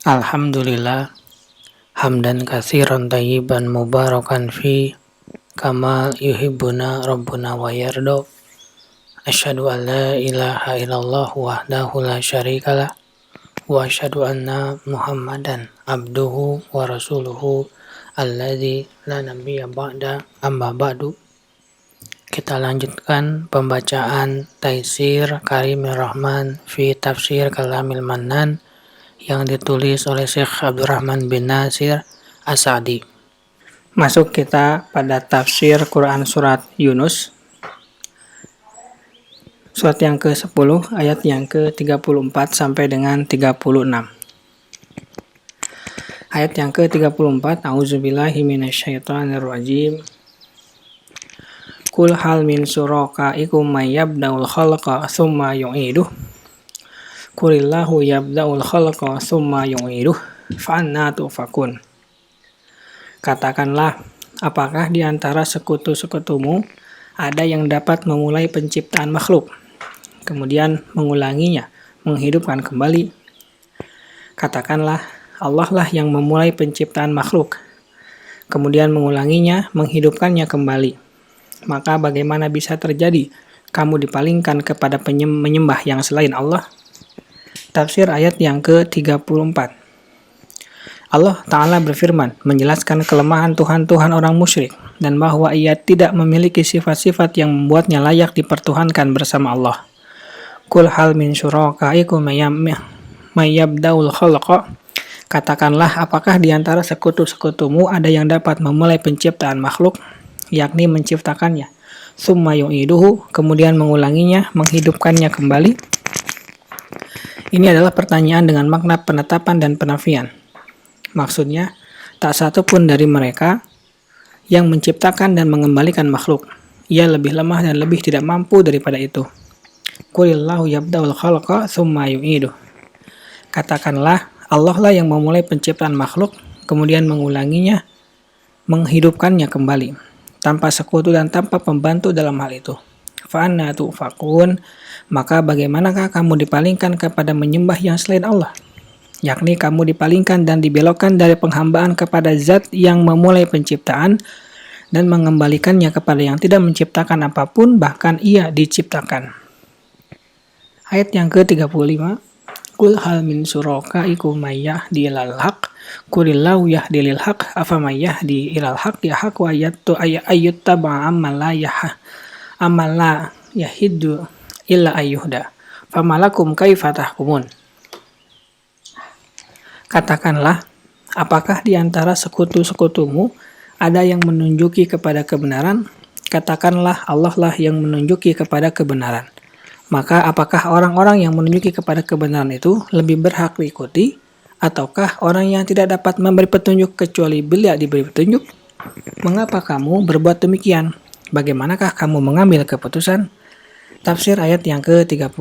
Alhamdulillah hamdan katsiran tayyiban mubarakan fi kama yuhibbuna rabbuna wa yarda. Asyhadu an la ilaha illallah wahdahu la syarikalah wa asyhadu anna Muhammadan abduhu wa rasuluhu alladzi la nabiyya ba'da amma ba'du. Kita lanjutkan pembacaan Taisir Karimir Rahman fi Tafsir Kalamil Mannan yang ditulis oleh Syekh Abdurrahman bin Nasir As-Sa'di. Masuk kita pada tafsir Quran surat Yunus. Surat yang ke-10 ayat yang ke-34 sampai dengan 36. Ayat yang ke-34, A'udzubillahi minasyaitonirrajim. Qul hal min syurakaikum may yabda'ul khalqa tsumma yu'iduh. Qulillahu yabda'ul khalqa tsumma yu'iduh fa anna tufakun. Katakanlah, apakah di antara sekutu-sekutumu ada yang dapat memulai penciptaan makhluk, kemudian mengulanginya, menghidupkan kembali? Katakanlah, Allah lah yang memulai penciptaan makhluk, kemudian mengulanginya, menghidupkannya kembali. Maka bagaimana bisa terjadi kamu dipalingkan kepada menyembah yang selain Allah? Tafsir ayat yang ke-34. Allah Ta'ala berfirman, menjelaskan kelemahan Tuhan-Tuhan orang musyrik, dan bahwa ia tidak memiliki sifat-sifat yang membuatnya layak dipertuhankan bersama Allah. Qul hal min syurakaikum may yabda'ul khalqa. Katakanlah, apakah di antara sekutu-sekutumu ada yang dapat memulai penciptaan makhluk, yakni menciptakannya, tsumma yu'iduhu, kemudian mengulanginya, menghidupkannya kembali? Ini adalah pertanyaan dengan makna penetapan dan penafian. Maksudnya, tak satu pun dari mereka yang menciptakan dan mengembalikan makhluk. Ia lebih lemah dan lebih tidak mampu daripada itu. Qulillahu yabda'ul khalqa tsumma yu'iduh. Katakanlah, Allah lah yang memulai penciptaan makhluk, kemudian mengulanginya, menghidupkannya kembali, tanpa sekutu dan tanpa pembantu dalam hal itu. Fa'anna tu'fakun, maka bagaimanakah kamu dipalingkan kepada menyembah yang selain Allah? Yakni kamu dipalingkan dan dibelokkan dari penghambaan kepada zat yang memulai penciptaan dan mengembalikannya kepada yang tidak menciptakan apapun, bahkan ia diciptakan. Ayat yang ke-35. Qul hal min syurakaikum may yahdi ilal haq qulillahu yahdi lil haq afamay yahdi ilal haq yahaq wa ayyuttaba amman la yahiddu illa ayyuhda famalakum kaifa tahkumun. Katakanlah, apakah di antara sekutu-sekutumu ada yang menunjuki kepada kebenaran? Katakanlah, Allah lah yang menunjuki kepada kebenaran. Maka apakah orang-orang yang menunjuki kepada kebenaran itu lebih berhak diikuti? Ataukah orang yang tidak dapat memberi petunjuk kecuali bila diberi petunjuk? Mengapa kamu berbuat demikian? Bagaimanakah kamu mengambil keputusan? Tafsir ayat yang ke-35.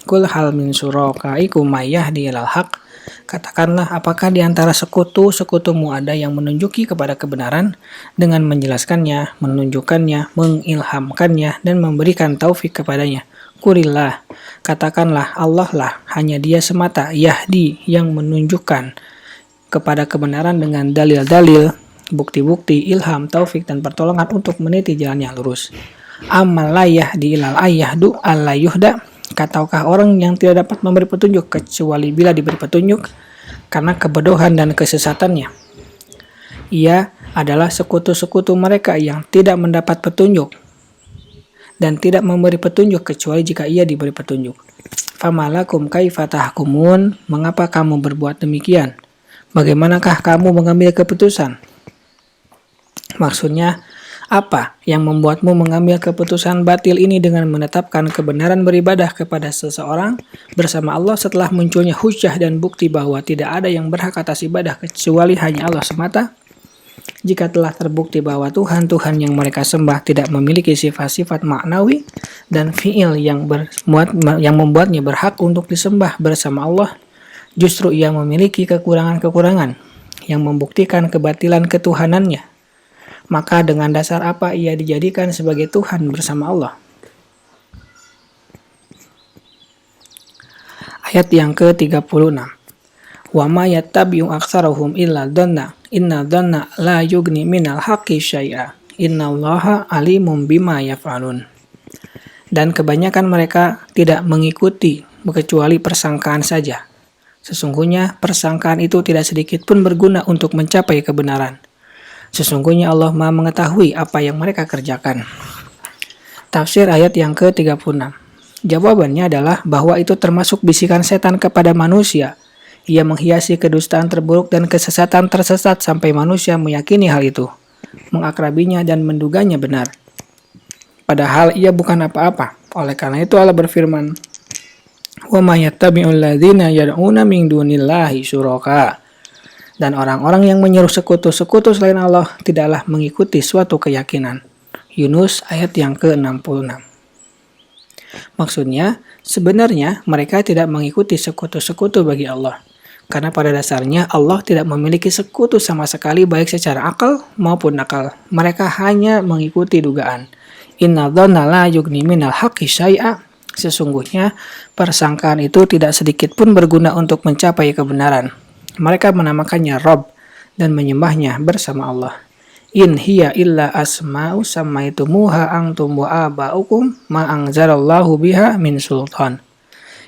Qul hal min syurakaikum may yahdi ilal haq. Katakanlah, apakah di antara sekutu-sekutumu ada yang menunjuki kepada kebenaran dengan menjelaskannya, menunjukkannya, mengilhamkannya, dan memberikan taufik kepadanya? Qulillah, katakanlah, Allah lah, hanya Dia semata, Yahdi, yang menunjukkan kepada kebenaran dengan dalil-dalil, bukti-bukti, ilham, taufik, dan pertolongan untuk meniti jalan yang lurus. Amman la yahdi ilal ayyahdu alla yuhda. Kataukah orang yang tidak dapat memberi petunjuk kecuali bila diberi petunjuk karena kebodohan dan kesesatannya? Ia adalah sekutu-sekutu mereka yang tidak mendapat petunjuk dan tidak memberi petunjuk kecuali jika ia diberi petunjuk. Famalakum kaifa tahkumun. Mengapa kamu berbuat demikian? Bagaimanakah kamu mengambil keputusan? Maksudnya, apa yang membuatmu mengambil keputusan batil ini dengan menetapkan kebenaran beribadah kepada seseorang bersama Allah setelah munculnya hujjah dan bukti bahwa tidak ada yang berhak atas ibadah kecuali hanya Allah semata? Jika telah terbukti bahwa Tuhan-Tuhan yang mereka sembah tidak memiliki sifat-sifat maknawi dan fi'il yang membuatnya berhak untuk disembah bersama Allah, justru ia memiliki kekurangan-kekurangan yang membuktikan kebatilan ketuhanannya. Maka dengan dasar apa ia dijadikan sebagai Tuhan bersama Allah? Ayat yang ke-36. Wa ma yattabi'u aktsaruhum illa dhanna. Inna dhanna la yughni minal haqqi syai'a. Innallaha alimun bima yaf'alun. Dan kebanyakan mereka tidak mengikuti kecuali persangkaan saja. Sesungguhnya persangkaan itu tidak sedikit pun berguna untuk mencapai kebenaran. Sesungguhnya Allah Maha mengetahui apa yang mereka kerjakan. Tafsir ayat yang ke-36. Jawabannya adalah bahwa itu termasuk bisikan setan kepada manusia. Ia menghiasi kedustaan terburuk dan kesesatan tersesat sampai manusia meyakini hal itu, mengakrabinya dan menduganya benar. Padahal ia bukan apa-apa. Oleh karena itu Allah berfirman, "Wa may yattabi'ul ladzina yad'una min dunillahi syuraka." Dan orang-orang yang menyeru sekutu-sekutu selain Allah tidaklah mengikuti suatu keyakinan. Yunus ayat yang ke-66. Maksudnya, sebenarnya mereka tidak mengikuti sekutu-sekutu bagi Allah. Karena pada dasarnya Allah tidak memiliki sekutu sama sekali baik secara akal maupun nakal. Mereka hanya mengikuti dugaan. Inna dhanna la yughni minal haqqi syai'a. Sesungguhnya persangkaan itu tidak sedikit pun berguna untuk mencapai kebenaran. Mereka menamakannya Rabb dan menyembahnya bersama Allah. In hiya illa asma'u sammaitumuha antum wa aba'ukum ma anzalallahu biha min sultan.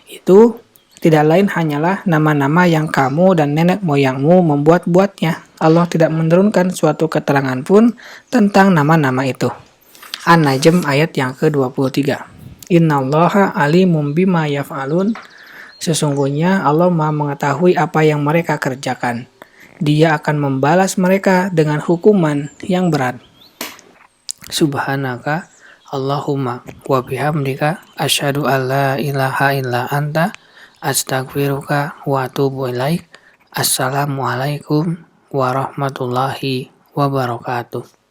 Itu tidak lain hanyalah nama-nama yang kamu dan nenek moyangmu membuat-buatnya. Allah tidak menurunkan suatu keterangan pun tentang nama-nama itu. An-Najm ayat yang ke-23. Innallaha alimum bima yaf'alun. Sesungguhnya Allah Maha mengetahui apa yang mereka kerjakan. Dia akan membalas mereka dengan hukuman yang berat. Subhanaka Allahumma wa bihamdika asyhadu an la ilaha illa anta astaghfiruka wa atubu ilaik. Assalamualaikum warahmatullahi wabarakatuh.